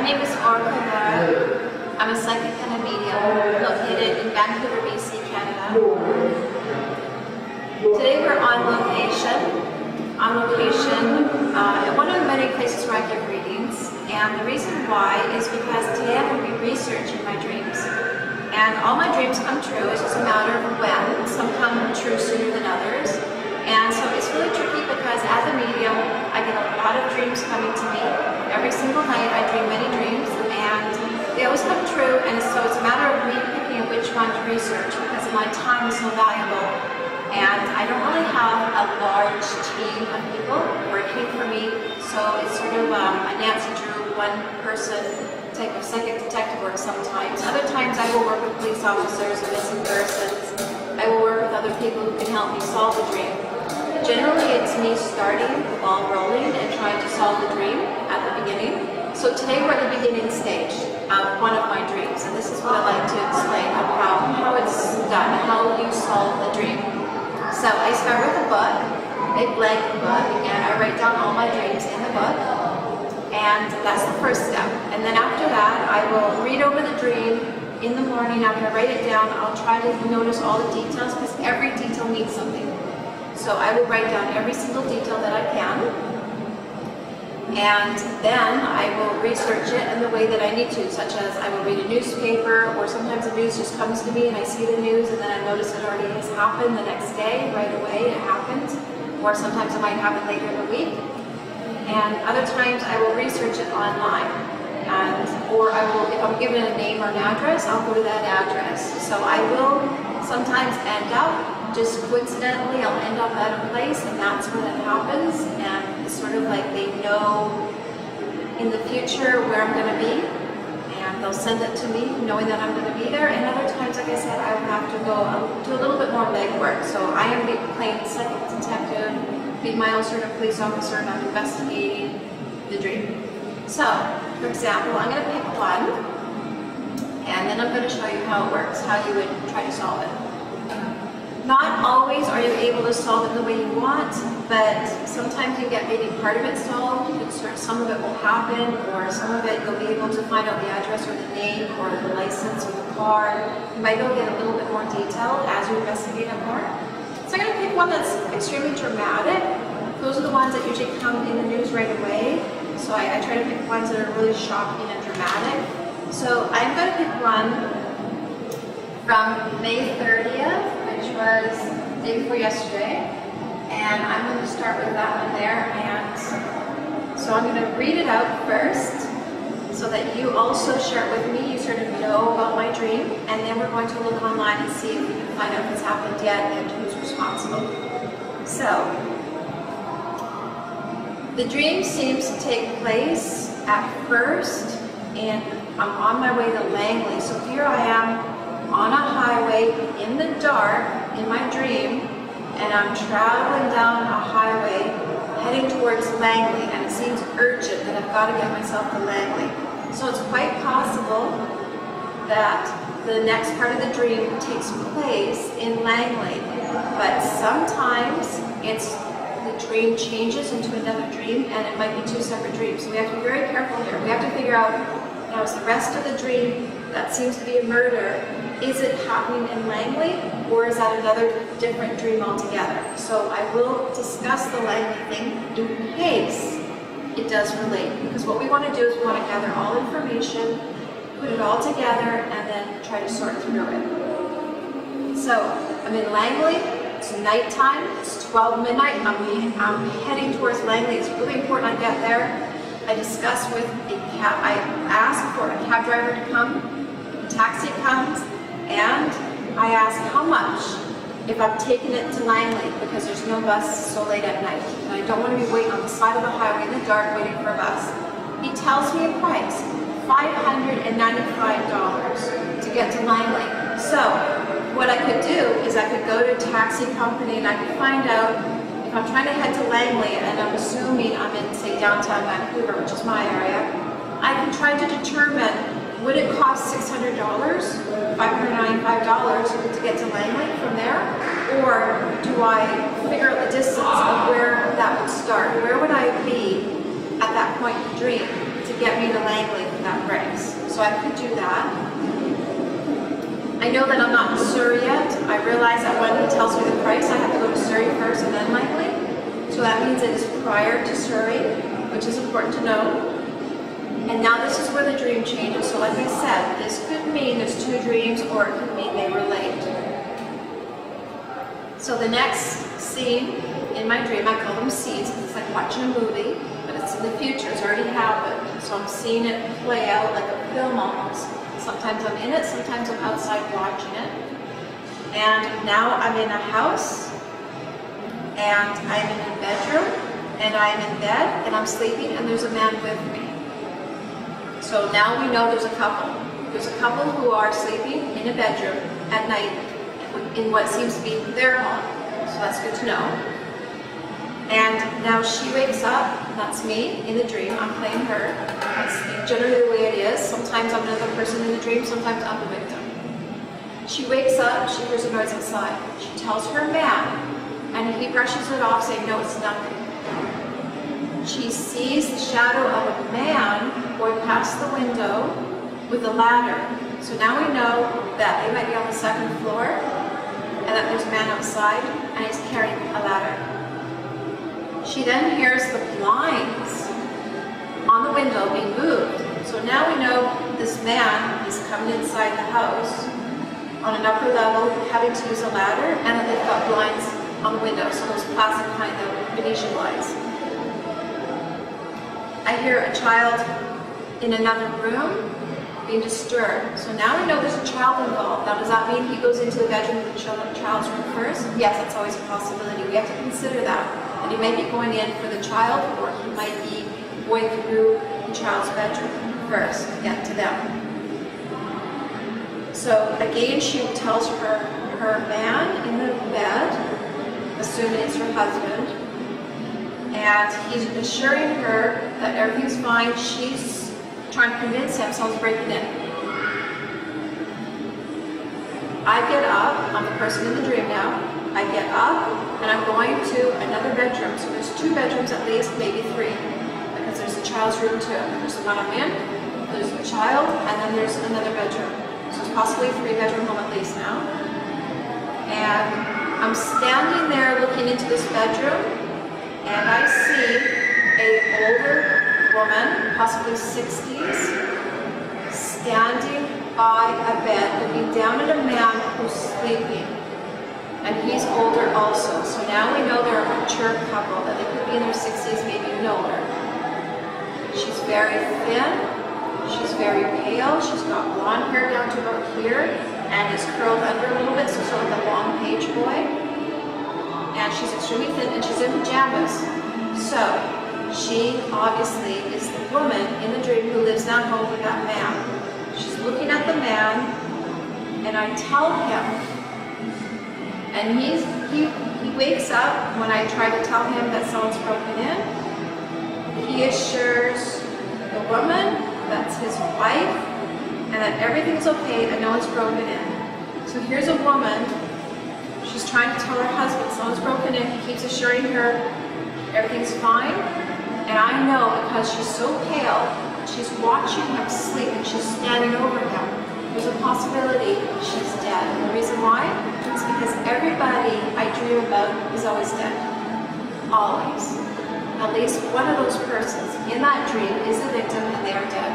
My name is Oracle Laura. I'm a psychic and a medium located in Vancouver, BC, Canada. Today we're on location at one of the many places where I give readings. And the reason why is because today I'm going to be researching my dreams. And all my dreams come true. It's just a matter of when. Some come true sooner than others. And so it's really tricky because as a medium, I get a lot of dreams coming to me. Every single night I dream many dreams and they always come true, and so it's a matter of me picking which one to research because my time is so valuable. And I don't really have a large team of people working for me, so it's sort of a Nancy Drew, one person type of psychic detective work sometimes. Other times I will work with police officers and missing persons. I will work with other people who can help me solve the dream. Generally, it's me starting the ball rolling and trying to solve the dream at the beginning. So today we're at the beginning stage of one of my dreams, and this is what I like to explain about how it's done, how you solve the dream. So I start with a book, a blank book, and I write down all my dreams in the book, and that's the first step. And then after that, I will read over the dream in the morning. After I write it down, I'll try to notice all the details because every detail means something. So I will write down every single detail that I can, and then I will research it in the way that I need to, such as I will read a newspaper, or sometimes the news just comes to me and I see the news and then I notice it already has happened the next day, right away it happens, or sometimes it might happen later in the week. And other times I will research it online, or I will, if I'm given a name or an address, I'll go to that address. So I will sometimes end up, just coincidentally, I'll end up at a place and that's where that happens, and it's sort of like they know in the future where I'm going to be, and they'll send it to me knowing that I'm going to be there. And other times, like I said, I will have to go do a little bit more legwork. So I am playing psychic detective, being my own sort of police officer, and I'm investigating the dream. So, for example, I'm going to pick one, and then I'm going to show you how it works, how you would try to solve it. Not always are you able to solve it the way you want, but sometimes you get maybe part of it solved, some of it will happen, or some of it you'll be able to find out the address or the name or the license or the car. You might be able to get a little bit more detail as you investigate it more. So I'm going to pick one that's extremely dramatic. Those are the ones that usually come in the news right away. So I try to pick ones that are really shocking and dramatic. So I'm going to pick one from May 30th. Which was the day before yesterday, and I'm going to start with that one there. And so I'm going to read it out first so that you also share it with me, you sort of know about my dream, and then we're going to look online and see if we can find out if it's happened yet and who's responsible. So the dream seems to take place at first, and I'm on my way to Langley. So here I am on a highway in the dark in my dream, and I'm traveling down a highway heading towards Langley, and it seems urgent that I've got to get myself to Langley. So it's quite possible that the next part of the dream takes place in Langley, but sometimes the dream changes into another dream, and it might be two separate dreams. So we have to be very careful here. We have to figure out, now is the rest of the dream that seems to be a murder, is it happening in Langley, or is that another different dream altogether? So I will discuss the Langley thing in case it does relate, because what we want to do is we want to gather all information, put it all together, and then try to sort through it. So I'm in Langley, it's nighttime, it's 12 midnight, I'm heading towards Langley. It's really important I get there. I discuss with I ask for a cab driver to come, a taxi comes, and I ask how much if I'm taking it to Langley, because there's no bus so late at night, and I don't want to be waiting on the side of the highway in the dark waiting for a bus. He tells me a price, $595 to get to Langley. So what I could do is I could go to a taxi company and I could find out if I'm trying to head to Langley and I'm assuming I'm in, say, downtown Vancouver, which is my area, I can try to determine, would it cost $600, $595 to get to Langley from there? Or do I figure out the distance of where that would start? Where would I be at that point in the dream to get me to Langley for that price. So I could do that. I know that I'm not in Surrey yet. I realize that when he tells me the price, I have to go to Surrey first and then Langley. So that means it is prior to Surrey, which is important to know. And now this is where the dream changes. So like I said, this could mean there's two dreams, or it could mean they relate. So the next scene in my dream, I call them scenes because it's like watching a movie, but it's in the future, it's already happened. So I'm seeing it play out like a film almost. Sometimes I'm in it, sometimes I'm outside watching it. And now I'm in a house, and I'm in a bedroom, and I'm in bed, and I'm sleeping, and there's a man with me. So now we know there's a couple. There's a couple who are sleeping in a bedroom at night in what seems to be their home. So that's good to know. And now she wakes up, that's me in the dream, I'm playing her. That's generally the way it is. Sometimes I'm another person in the dream, sometimes I'm the victim. She wakes up, she hears a noise outside. She tells her man, and he brushes it off saying, no, it's nothing. She sees the shadow of a man going past the window with a ladder. So now we know that they might be on the second floor, and that there's a man outside, and he's carrying a ladder. She then hears the blinds on the window being moved. So now we know this man is coming inside the house on an upper level, having to use a ladder, and that they've got blinds on the window, so those plastic kind of Venetian blinds. I hear a child in another room being disturbed. So now we know there's a child involved. Now does that mean he goes into the bedroom of the child's room first? Yes, that's always a possibility. We have to consider that. And he may be going in for the child, or he might be going through the child's bedroom first to get to them. So again, she tells her man in the bed, assuming it's her husband, and he's assuring her that everything's fine. She's trying to convince him someone's breaking in. I get up, I'm the person in the dream now. I get up and I'm going to another bedroom. So there's two bedrooms at least, maybe three, because there's a child's room too. There's the one I'm in, there's the child, and then there's another bedroom. So it's possibly a 3-bedroom home at least now. And I'm standing there looking into this bedroom, and I see an older woman, possibly 60s, standing by a bed, looking down at a man who's sleeping. And he's older also. So now we know they're a mature couple, that they could be in their 60s, maybe even older. She's very thin, she's very pale, she's got blonde hair down to about here, and is curled under a little bit, so sort of like a long page boy. And she's extremely thin, and she's in pajamas. So she obviously is the woman in the dream who lives that home with that man. She's looking at the man, and I tell him, and he wakes up when I try to tell him that someone's broken in. He assures the woman that's his wife, and that everything's okay and no one's broken in. So here's a woman. She's trying to tell her husband someone's broken in. He keeps assuring her everything's fine. And I know because she's so pale, she's watching him sleep and she's standing over him. There's a possibility she's dead. And the reason why? It's because everybody I dream about is always dead. Always. At least one of those persons in that dream is a victim and they are dead.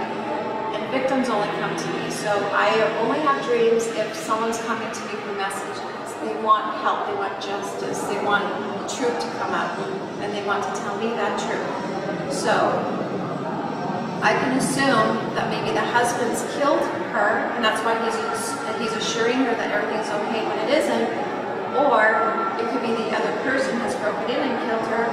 And victims only come to me. So I only have dreams if someone's coming to me for messages. They want help, they want justice, they want the truth to come out, and they want to tell me that truth. So I can assume that maybe the husband's killed her, and that's why he's assuring her that everything's okay when it isn't, or it could be the other person has broken in and killed her,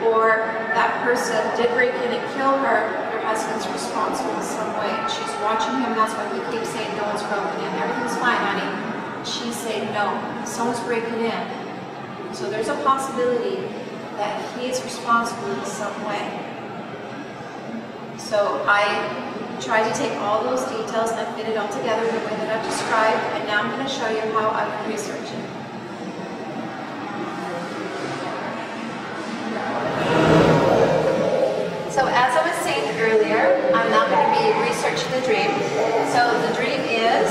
or that person did break in and kill her, her husband's responsible in some way. She's watching him, that's why he keeps saying no one's broken in, everything's fine, honey. She's saying no, someone's breaking in. So there's a possibility that he is responsible in some way. So I tried to take all those details and I fit it all together in the way that I've described, and now I'm going to show you how I would research it. So as researching the dream. So the dream is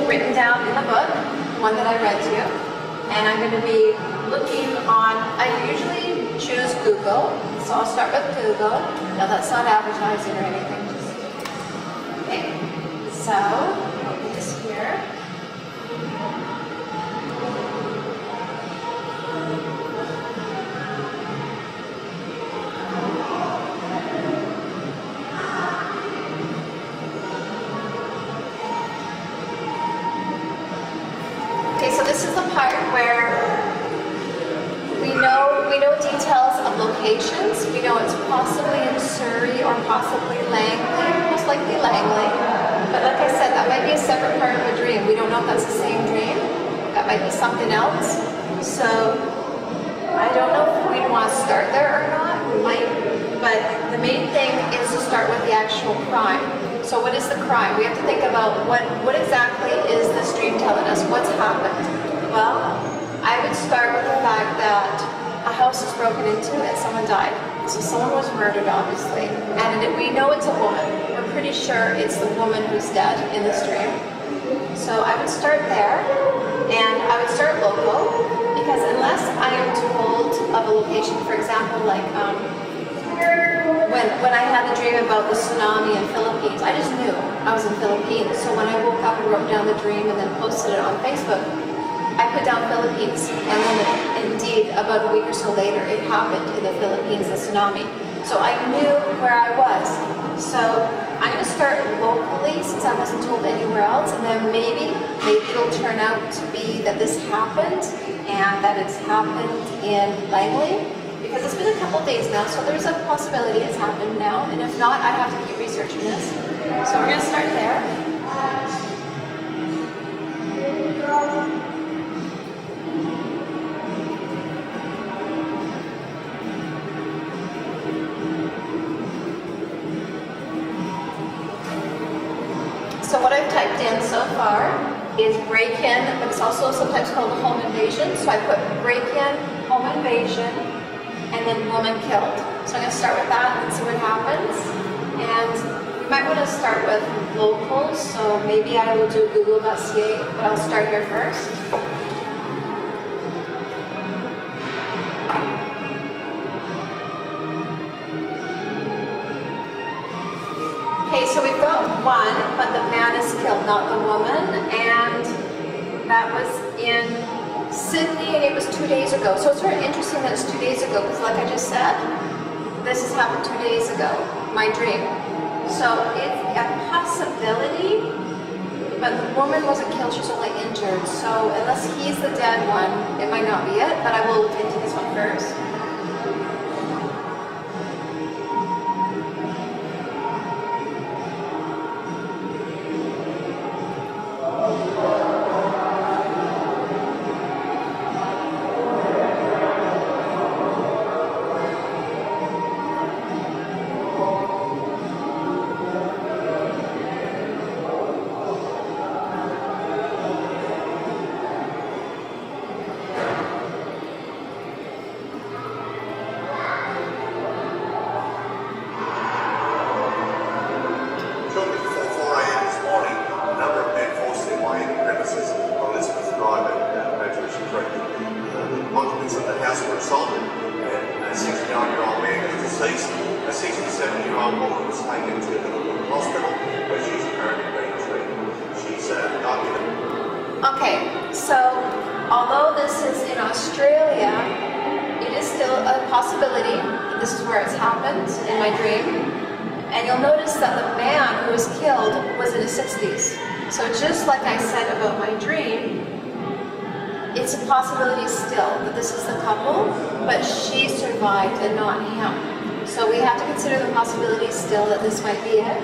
written down in the book, one that I read to you, and I'm going to be looking on, I usually choose Google, so I'll start with Google. Now that's not advertising or anything, just, okay. So, I'll put this here. Okay, so this is the part where we know details of locations. We know it's possibly in Surrey or possibly Langley, most likely Langley. But like I said, that might be a separate part of a dream. We don't know if that's the same dream. That might be something else. So I don't know if we'd want to start there or not. We might, but the main thing is to start with the actual crime. So what is the crime? We have to think about what exactly is this dream telling us? What's happened? Well, I would start with the fact that a house is broken into and someone died. So someone was murdered, obviously. And we know it's a woman. We're pretty sure it's the woman who's dead in this dream. So I would start there, and I would start local, because unless I am told of a location, for example, like when I had the dream about the tsunami in Philippines, I just knew I was in Philippines. So when I woke up and wrote down the dream and then posted it on Facebook, I put down Philippines, and then indeed about a week or so later it happened in the Philippines, the tsunami. So I knew where I was. So I'm going to start locally since I wasn't told anywhere else, and then maybe it'll turn out to be that this happened and that it's happened in Langley, because it's been a couple days now, so there's a possibility it's happened now, and if not, I have to keep researching this. So we're going to start there. So what I've typed in so far is break-in, but it's also sometimes called home invasion. So I put break-in, home invasion, and then woman killed. So I'm going to start with that and see what happens. And you might want to start with locals, so maybe I will do google.ca, but I'll start here first. Okay, so we've got one, but the man is killed, not the woman, and that was in Sydney, and it was 2 days ago. So it's very interesting that it's 2 days ago, because like I just said, this has happened 2 days ago, my dream. So it's a possibility, but the woman wasn't killed, she's only injured. So unless he's the dead one, it might not be it, but I will look into this one first. Okay, so although this is in Australia, it is still a possibility. This is where it's happened in my dream. And you'll notice that the man who was killed was in his 60s. So just like I said about my dream, it's a possibility still that this is the couple, but she survived and not him. So we have to consider the possibility still that this might be it.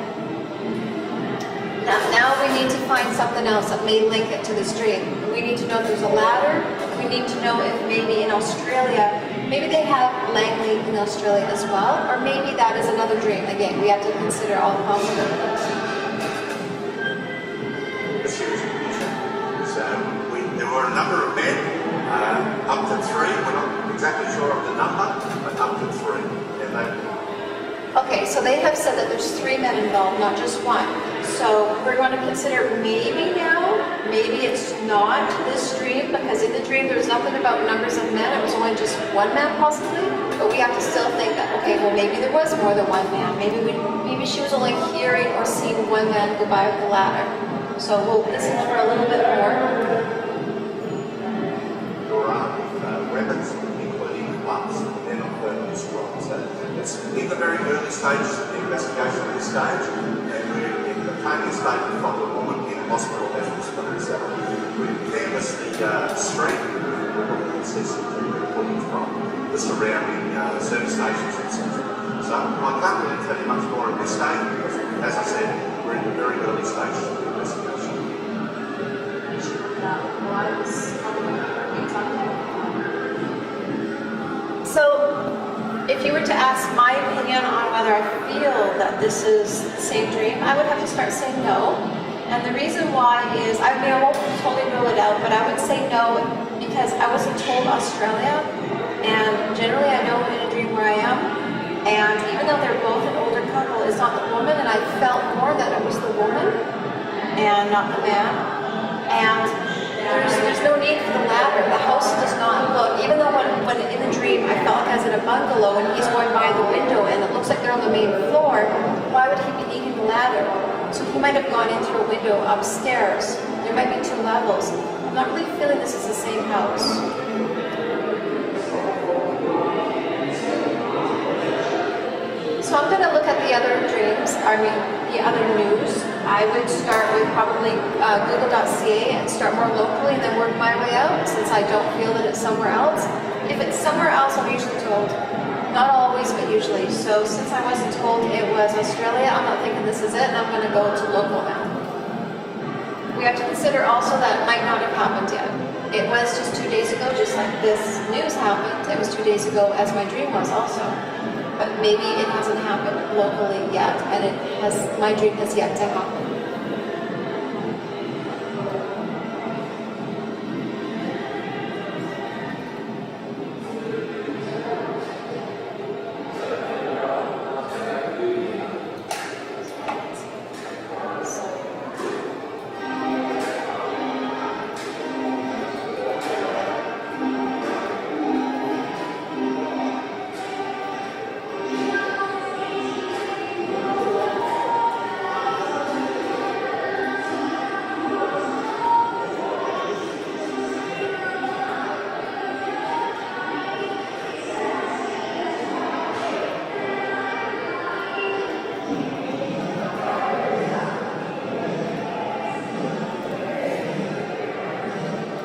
Now we need to find something else that may link it to this dream. We need to know if there's a ladder. We need to know if maybe in Australia, maybe they have Langley in Australia as well, or maybe that is another dream. Again, we have to consider all the possibilities. There were a number of men, up to 3. We're not exactly sure of the number, but up to 3. And they Okay, so they have said that there's 3 men involved, not just one. So we're going to consider maybe now, maybe it's not this dream, because in the dream there was nothing about numbers of men, it was only just one man possibly, but we have to still think that, okay, well maybe there was more than one man. Maybe she was only hearing or seeing one man go by with the ladder. So we'll listen for a little bit more. You're armed with weapons, including clubs, and they're not permanent strong. So it's in the very early stages of the investigation at this stage, and we're in the obtaining a statement from the woman in hospital as we speak. So we canvassed the street, we're looking at CCTV footage from the surrounding service stations, etc. So I can't really tell you much more at this stage because, as I said, we're in the very early stages of the investigation. So, if you were to ask my opinion on whether I feel that this is the same dream, I would have to start saying no. And the reason why is, I mean, I won't totally rule it out, but I would say no because I wasn't told Australia, and generally I know in a dream where I am, and even though they're both an older couple, it's not the woman, and I felt more that it was the woman and not the man. And there's no need for the ladder. The house does not look, even though when in the dream I felt like I was in a bungalow and he's going by the window and it looks like they're on the main floor, why would he be needing the ladder? So he might have gone in through a window upstairs. There might be 2 levels. I'm not really feeling this is the same house. So I'm going to look at the other dreams, the other news. I would start with probably google.ca and start more locally and then work my way out since I don't feel that it's somewhere else. If it's somewhere else, I'm usually told. Not always, but usually. So since I wasn't told it was Australia, I'm not thinking this is it and I'm going to go to local now. We have to consider also that it might not have happened yet. It was just 2 days ago, just like this news happened. It was 2 days ago as my dream was also. But maybe it hasn't happened locally yet, and my dream has yet to happen.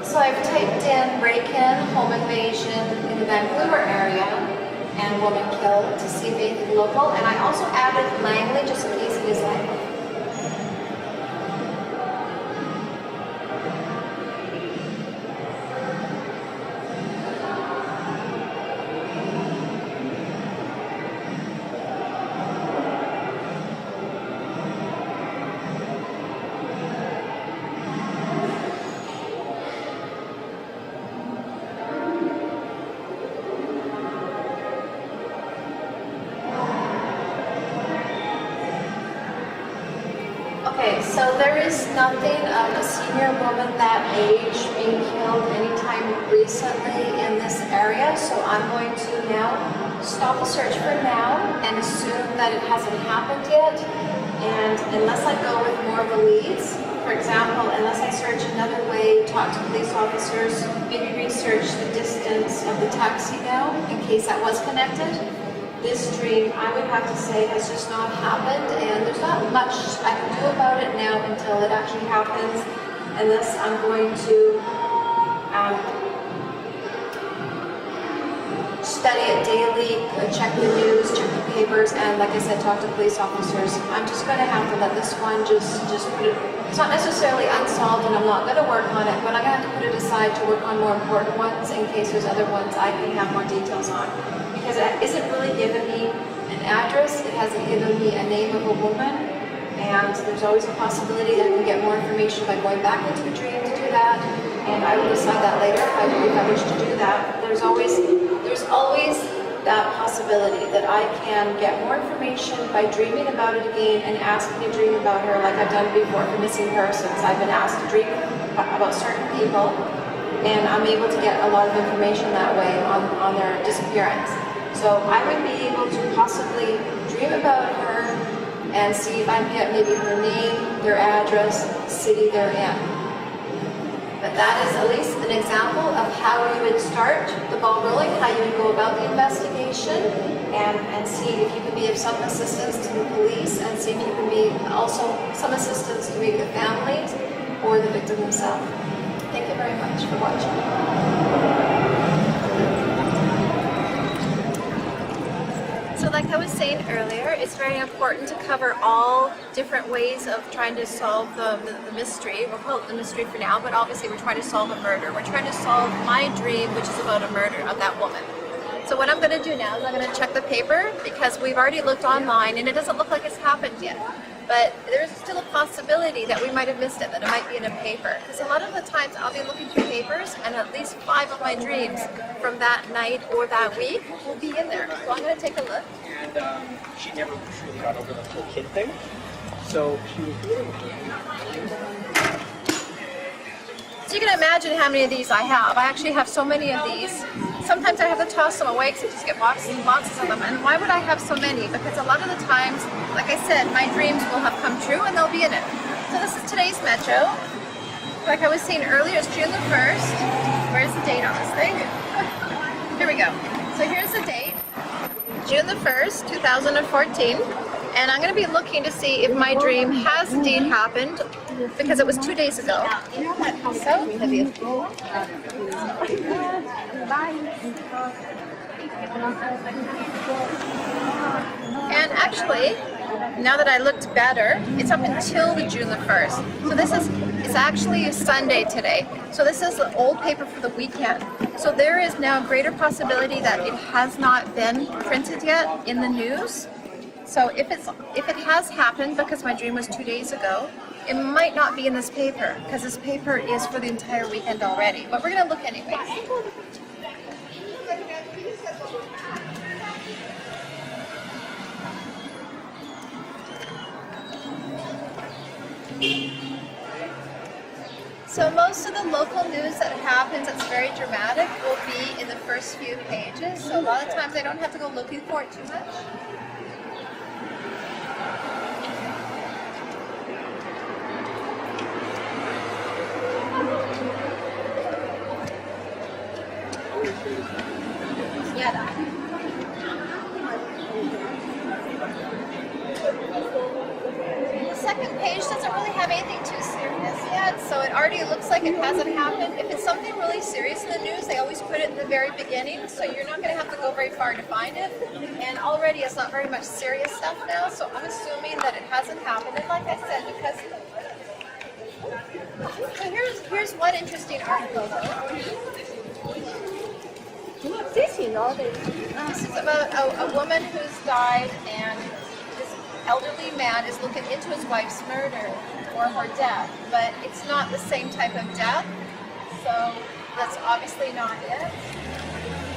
So I've typed in break-in, home invasion in the Vancouver area and woman killed to see if anything local, and I also added Langley just in case it is Langley. Okay, so there is nothing of a senior woman that age being killed anytime recently in this area, so I'm going to now stop the search for now and assume that it hasn't happened yet. And unless I go with more of the leads, for example, unless I search another way, talk to police officers, maybe research the distance of the taxi now in case that was connected. This dream, I would have to say, has just not happened, and there's not much I can do about it now until it actually happens, unless I'm going to study it daily, check the news, check the papers, and like I said, talk to police officers. I'm just going to have to let this one just put it, it's not necessarily unsolved, and I'm not going to work on it, but I'm going to have to put it aside to work on more important ones in case there's other ones I can have more details on. Because it isn't really giving me an address, it hasn't given me a name of a woman, and there's always a possibility that I can get more information by going back into the dream to do that, and I will decide that later if I wish to do that. There's always that possibility that I can get more information by dreaming about it again and asking to dream about her like I've done before for missing persons. I've been asked to dream about certain people, and I'm able to get a lot of information that way on their disappearance. So I would be able to possibly dream about her and see if I can get maybe her name, their address, city they're in. But that is at least an example of how you would start the ball rolling, how you would go about the investigation, and see if you can be of some assistance to the police, and see if you can be also some assistance to maybe the families or the victim himself. Thank you very much for watching. So like I was saying earlier, it's very important to cover all different ways of trying to solve the mystery. We'll call it the mystery for now, but obviously we're trying to solve a murder. We're trying to solve my dream, which is about a murder of that woman. So what I'm going to do now is I'm going to check the paper, because we've already looked online and it doesn't look like it's happened yet. But there's still a possibility that we might have missed it, that it might be in a paper. Because a lot of the times I'll be looking through papers, and at least 5 of my dreams from that night or that week will be in there. So I'm going to take a look. And she never truly got over the whole kid thing. So she was So you can imagine how many of these I have. I actually have so many of these. Sometimes I have to toss them away because I just get boxes and boxes of them. And why would I have so many? Because a lot of the times, like I said, my dreams will have come true and they'll be in it. So this is today's Metro. Like I was saying earlier, it's June the 1st. Where's the date on this thing? Here we go. So here's the date. June the 1st, 2014. And I'm going to be looking to see if my dream has indeed happened, because it was 2 days ago. So, and actually, now that I looked better, it's up until the June the 1st. So this is, it's actually a Sunday today. So this is the old paper for the weekend. So there is now a greater possibility that it has not been printed yet in the news. So if it has happened, because my dream was 2 days ago, it might not be in this paper, because this paper is for the entire weekend already. But we're going to look anyways. So most of the local news that happens that's very dramatic will be in the first few pages. So a lot of times I don't have to go looking for it too much. The second page doesn't really have anything too serious yet, so it already looks like it hasn't happened. If it's something really serious in the news, they always put it in the very beginning, so you're not going to have to go very far to find it. And already it's not very much serious stuff now, so I'm assuming that it hasn't happened. And like I said, because... So here's one interesting article, though. This is about a woman who's died, and this elderly man is looking into his wife's murder or her death, but it's not the same type of death, so that's obviously not it.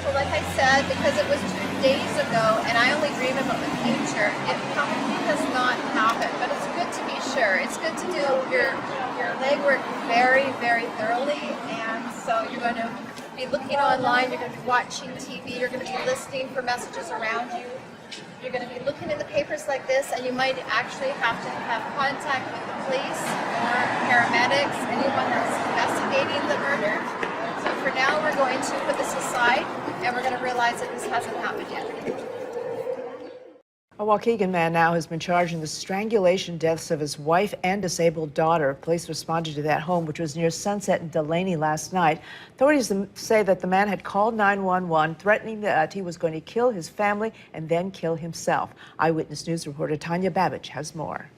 So like I said, because it was 2 days ago and I only dream about the future, it probably has not happened, but it's good to be sure. It's good to do your legwork very, very thoroughly, and so you're going to be looking online, you're going to be watching TV, you're going to be listening for messages around you, you're going to be looking in the papers like this, and you might actually have to have contact with the police or paramedics, anyone that's investigating the murder. So for now, we're going to put this aside, and we're going to realize that this hasn't happened yet. A Waukegan man now has been charged in the strangulation deaths of his wife and disabled daughter. Police responded to that home, which was near Sunset and Delaney last night. Authorities say that the man had called 911, threatening that he was going to kill his family and then kill himself. Eyewitness News reporter Tanya Babich has more.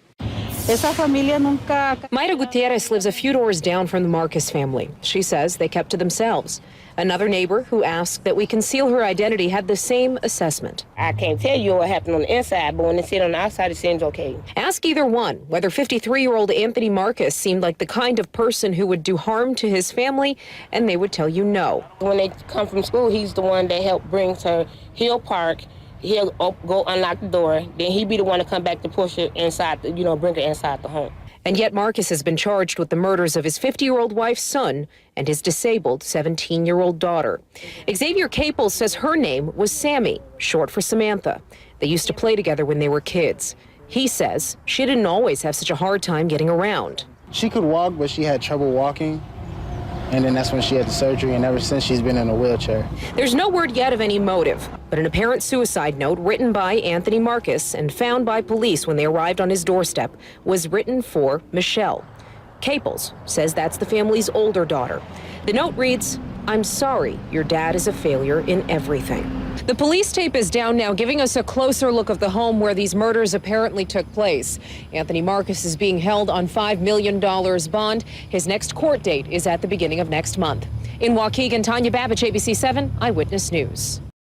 Esa familia nunca. Mayra Gutierrez lives a few doors down from the Marcus family. She says they kept to themselves. Another neighbor who asked that we conceal her identity had the same assessment. I can't tell you what happened on the inside, but when they sit on the outside, it seems okay. Ask either one whether 53-year-old Anthony Marcus seemed like the kind of person who would do harm to his family, and they would tell you no. When they come from school, he's the one that helped bring to Hill Park. He'll go unlock the door, then he'd be the one to come back to push it inside, bring her inside the home. And yet Marcus has been charged with the murders of his 50-year-old wife's son and his disabled 17-year-old daughter. Xavier Capel says her name was Sammy, short for Samantha. They used to play together when they were kids. He says she didn't always have such a hard time getting around. She could walk, but she had trouble walking. And then that's when she had the surgery, and ever since she's been in a wheelchair. There's no word yet of any motive, but an apparent suicide note written by Anthony Marcus and found by police when they arrived on his doorstep was written for Michelle. Capels says that's the family's older daughter. The note reads, "I'm sorry, your dad is a failure in everything." The police tape is down now, giving us a closer look of the home where these murders apparently took place. Anthony Marcus is being held on $5 million bond. His next court date is at the beginning of next month. In Waukegan, Tanya Babich, ABC 7 Eyewitness News.